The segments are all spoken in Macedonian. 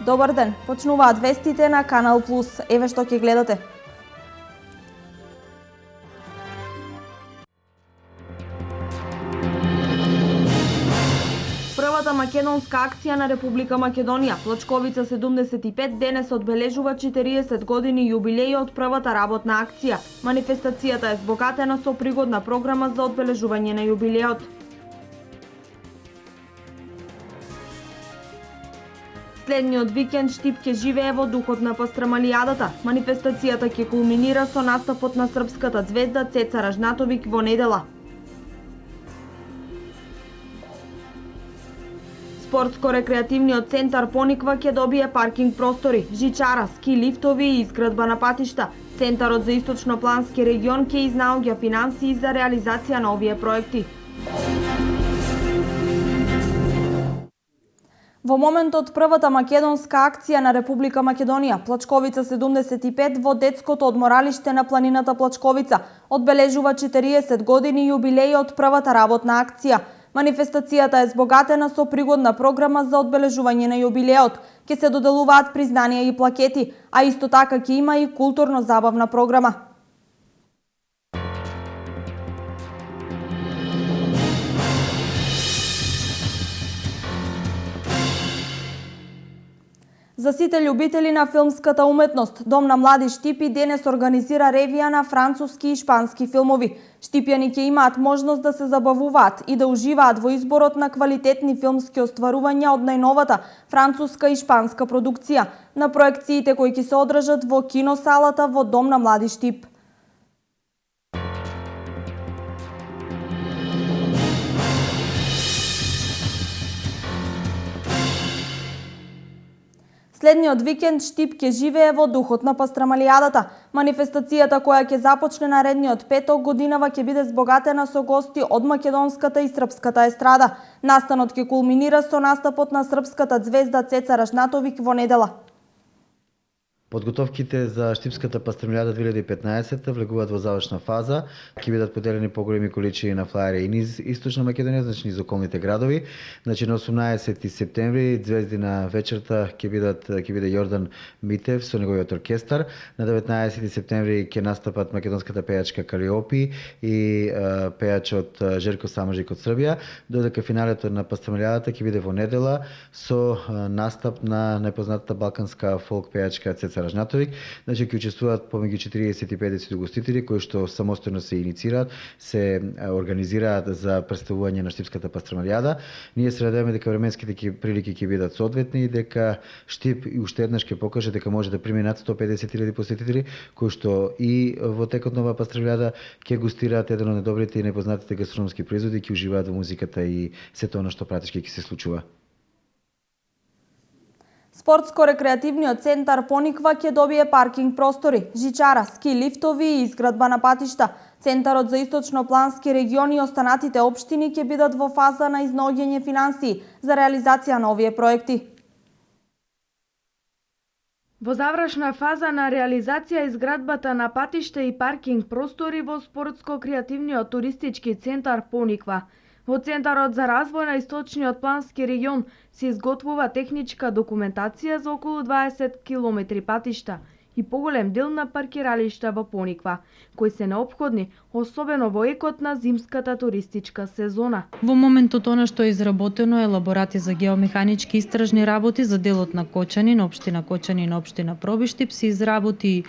Добар ден, почнуваат вестите на Канал Плюс. Еве што ќе гледате. Првата македонска акција на Република Македонија, Плачковица 75, денес одбележува 40 години јубилеј од првата работна акција. Манифестацијата е збогатена со пригодна програма за одбележување на јубилеот. Следниот викенд Штип ќе живее во духот на пастрамалијадата. Манифестацијата ќе кулминира со настапот на српската звезда Цеца Ражнатовик во недела. Спортско-рекреативниот центар Пониква ќе добие паркинг простори, жичара, ски лифтови и изградба на патишта. Центарот за источноплански регион ќе изнаоѓа финансии за реализација на овие проекти. Во моментот првата македонска акција на Република Македонија, Плачковица 75 во детското одморалиште на планината Плачковица, одбележува 40 години јубилеј од првата работна акција. Манифестацијата е збогатена со пригодна програма за одбележување на јубилеот. Ќе се доделуваат признанија и плакети, а исто така ќе има и културно-забавна програма. За сите љубители на филмската уметност, Дом на млади Штипи денес организира ревија на француски и шпански филмови. Штипјани ќе имаат можност да се забавуваат и да уживаат во изборот на квалитетни филмски остварувања од најновата француска и шпанска продукција на проекциите кои ќе се одржат во киносалата во Дом на млади Штип. Следниот викенд Штип ќе живее во духот на пастрамалијадата. Манифестацијата која ќе започне наредниот петок годинава ќе биде збогатена со гости од македонската и српската естрада. Настанот ќе кулминира со настапот на српската звезда Цеца Ражнатовик во недела. Подготовките за Штипската пастрамалијада 2015 влегуваат во завршна фаза. Ќе бидат поделени поголеми количини на флаери и низ Источна Македонија, значи низ околните градови. Значи на 18 септември звезди на вечерта ќе биде Јордан Митев со неговиот оркестар. На 19 септември ќе настапат македонската пејачка Калиопи и пејачот Жерко Самарџик од Србија, додека финалето на пастрамалијадата ќе биде во недела со настап на најпознатата балканска фолк пејачка Цеца Ражнатовик. Значи ќе учествуваат помеѓу 40 и 50 гостители кои што самостојно се иницираат, се организираат за представување на Штипската пастрамалијада. Ние се надеваме дека временските прилики ќе бидат соодветни и дека Штип и уште еднаш ќе покаже дека може да прими над 150.000 посетители кои што и во текот на оваа пастрамалијада ќе гостираат еден од најдобрите и најпознатите гастрономски производи, ќе уживаат во музиката и сето она што пратички ќе се случува. Спортско-рекреативниот центар Пониква ќе добие паркинг простори, жичара, ски лифтови и изградба на патишта. Центарот за источноплански регион и останатите општини ќе бидат во фаза на изнаоѓање финансии за реализација на овие проекти. Во завршна фаза на реализација изградбата на патишта и паркинг простори во спортско-креативниот туристички центар Пониква. Во Центарот за развој на Источниот плански регион се изготвува техничка документација за околу 20 километри патишта и поголем дел на паркиралишта во Пониква, кои се неопходни, особено во екот на зимската туристичка сезона. Во моментот она што е изработено е елаборати за геомеханички истражни работи за делот на Кочани, општина Кочани и општина Пробиштип, се изработи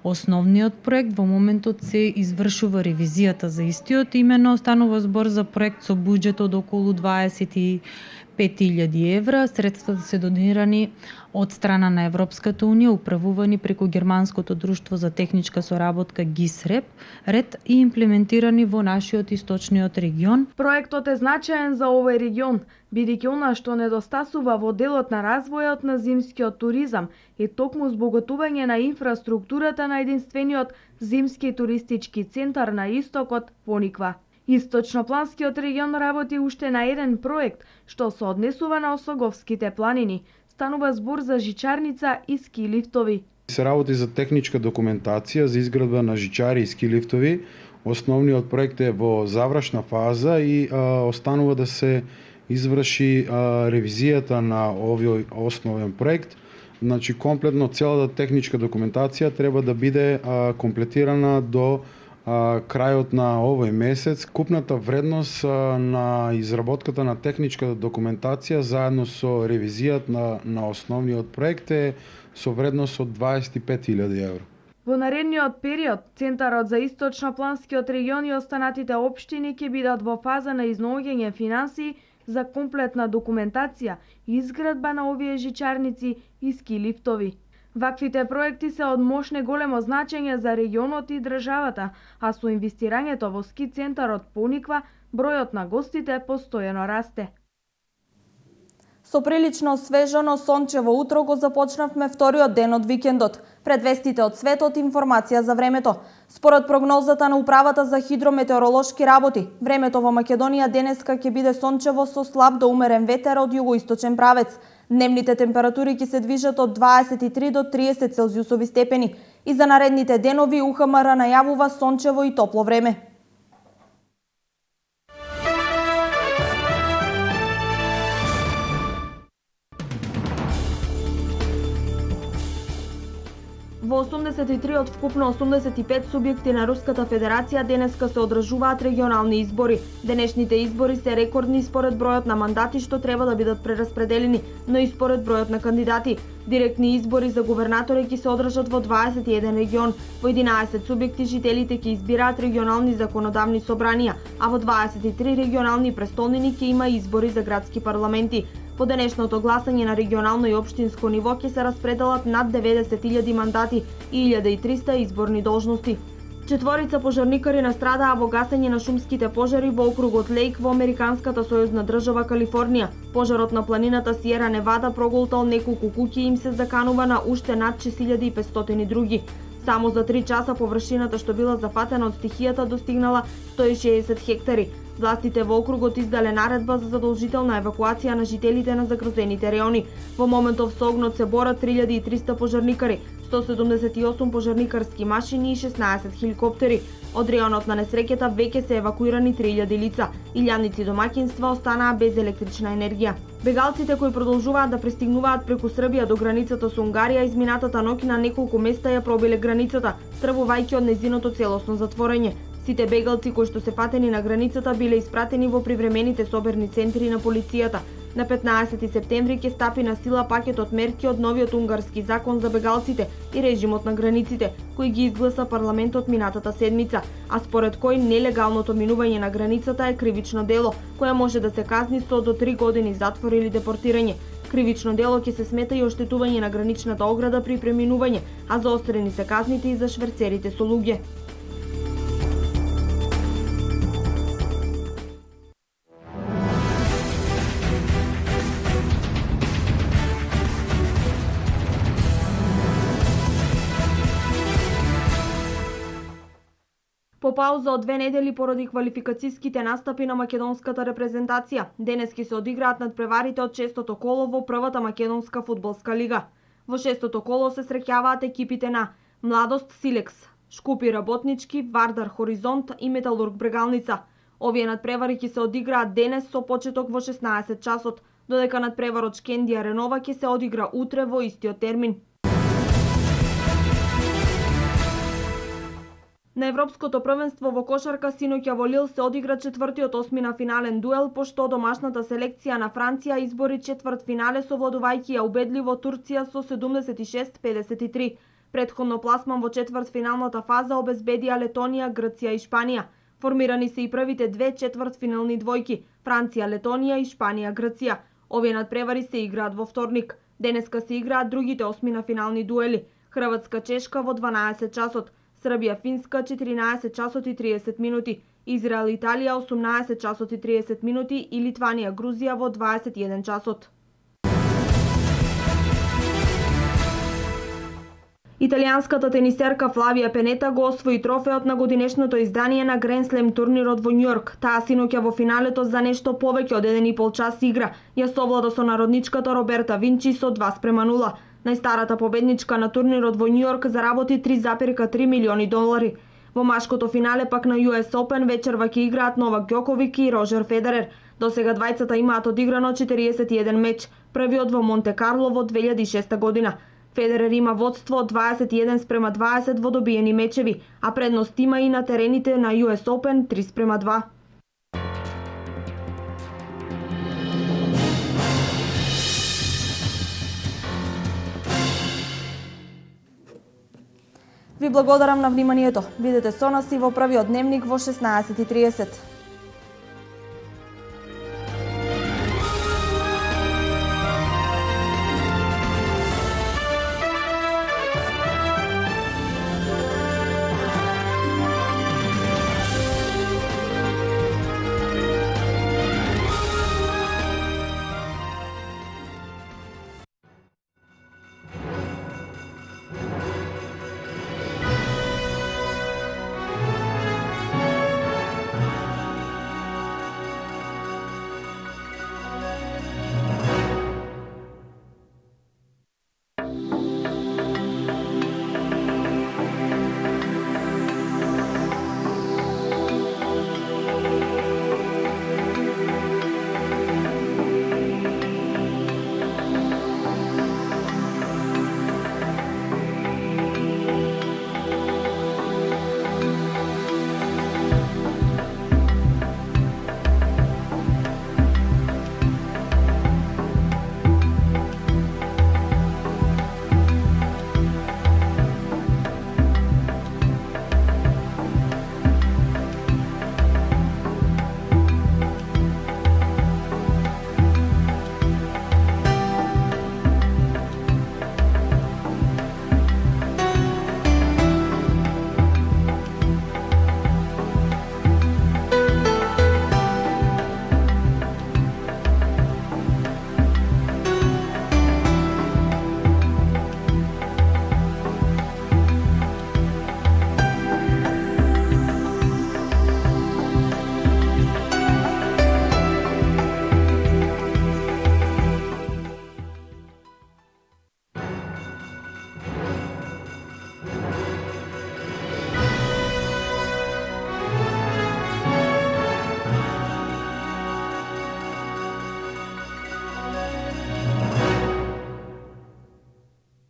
основниот проект. Во моментот се извршува ревизијата за истиот, имено станува збор за проект со буџет од околу 25.000 евра. Средствата се донирани од страна на Европската унија, управувани преку Германското друштво за техничка соработка ГИС-РЕП, ред и имплементирани во нашиот источниот регион. Проектот е значаен за овој регион, бидејќи она што недостасува во делот на развојот на зимскиот туризам е токму збогатување на инфраструктурата на единствениот зимски туристички центар на истокот Пониква. Источнопланскиот регион работи уште на еден проект што се однесува на Осоговските планини. Станува збор за жичарница и ски лифтови. Се работи за техничка документација за изградба на жичари и ски лифтови. Основниот проект е во завршна фаза и останува да се изврши ревизијата на овој основен проект Значи комплетно целата техничка документација треба да биде комплетирана до крајот на овој месец. Купната вредност на изработката на техничката документација заедно со ревизијата на основниот проект е со вредност од 25.000 евро. Во наредниот период, Центарот за источно-планскиот регион и останатите општини ќе бидат во фаза на изнаоѓање финансии за комплетна документација и изградба на овие жичарници и ски лифтови. Ваквите проекти се од мощне големо значење за регионот и државата, а со инвестирањето во ски центарот Пониква, бројот на гостите постојано расте. Со прилично свежано сончево утро го започнавме вториот ден од викендот. Пред вестите од светот, информација за времето. Според прогнозата на Управата за хидрометеоролошки работи, времето во Македонија денеска ќе биде сончево со слаб до умерен ветер од југоисточен правец. Дневните температури ќе се движат од 23 до 30 целзиусови степени. И за наредните денови УХМР најавува сончево и топло време. Во 83 од вкупно 85 субјекти на Руската Федерација денеска се одржуваат регионални избори. Денешните избори се рекордни според бројот на мандати што треба да бидат прераспределени, но и според бројот на кандидати. Директни избори за гувернатори ќе се одржат во 21 регион. Во 11 субјекти жителите ќе избираат регионални законодавни собранија, а во 23 регионални престолнини ќе има избори за градски парламенти. По денешното гласање на регионално и општинско ниво ќе се распределат над 90.000 мандати и 1.300 изборни должности. Четворица пожарникари настрадаа во гасење на шумските пожари во округот Лейк во американската сојузна држава Калифорнија. Пожарот на планината Сиера Невада проголтал неколку куќи и им се заканува на уште над 6500 други. Само за 3 часа површината што била зафатена од стихијата достигнала 160 хектари. Властите во округот издале наредба за задолжителна евакуација на жителите на загрозените реони. Во моментов со огнот се борат 3300 пожарникари, 178 пожарникарски машини и 16 хеликоптери. Од реонот на несреќата веќе се евакуирани 3000 лица. Илјадници домаќинства останаа без електрична енергија. Бегалците кои продолжуваат да пристигнуваат преку Србија до границата со Унгарија изминатата ноќ на неколку места ја пробиле границата, стравувајќи од нејзиното целосно затворање. Сите бегалци кои што се фатени на границата биле испратени во привремените соберни центри на полицијата. На 15 септември ќе стапи на сила пакетот мерки од новиот унгарски закон за бегалците и режимот на границите, кој ги изгласа парламентот минатата седмица, а според кој нелегалното минување на границата е кривично дело, кое може да се казни со до 3 години затвор или депортирање. Кривично дело ќе се смета и оштетување на граничната ограда при преминување, а заострени се казните и за шверцерите со луѓе. По пауза од 2 недели поради квалификациските настапи на македонската репрезентација, денес ќе се одиграат надпреварите од 6-тото коло во првата македонска фудбалска лига. Во 6-тото коло се среќаваат екипите на Младост Силекс, Шкупи Работнички, Вардар Хоризонт и Металург Брегалница. Овие надпревари ќе се одиграат денес со почеток во 16 часот, додека надпреварот Шкендија Ренова ќе се одигра утре во истиот термин. На Европското првенство во кошарка синоќа во Лил се одигра четвртиот осмина финален дуел, пошто домашната селекција на Франција избори четвртфинале совладувајќи ја убедливо Турција со 76-53. Претходно пласман во четвртфиналната фаза обезбедија Летонија, Грција и Шпанија. Формирани се и првите две четвртфинални двојки – Франција, Летонија и Шпанија, Грција. Овие надпревари се играат во вторник. Денеска се играат другите осмина финални дуели – Хрватска Чешка во 12 часот, Србија Финска 14 часот и 30 минути, Израел Италија 18 часот и 30 минути и Литванија Грузија во 21 часот. Италијанската тенисерка Флавија Пенета го освои трофеот на годинешното издание на Гранд Слем турнирот во Њујорк. Таа синоќа во финалето за нешто повеќе од 1,5 час игра ја совлада со народничката Роберта Винчи со 2:0. Најстарата победничка на турнирот во Њујорк заработи $3,3 милиони. Во машкото финале пак на US Open вечерва ќе играат Новак Ѓоковик и Рожер Федерер. Досега двајцата имаат одиграно 41 меч. првиот во Монте Карло во 2006 година. Федерер има водство 21:20 во добиени мечеви, а предност има и на терените на US Open 3:2. Ви благодарам на вниманието. Бидете со нас и во првиот дневник во 16:30.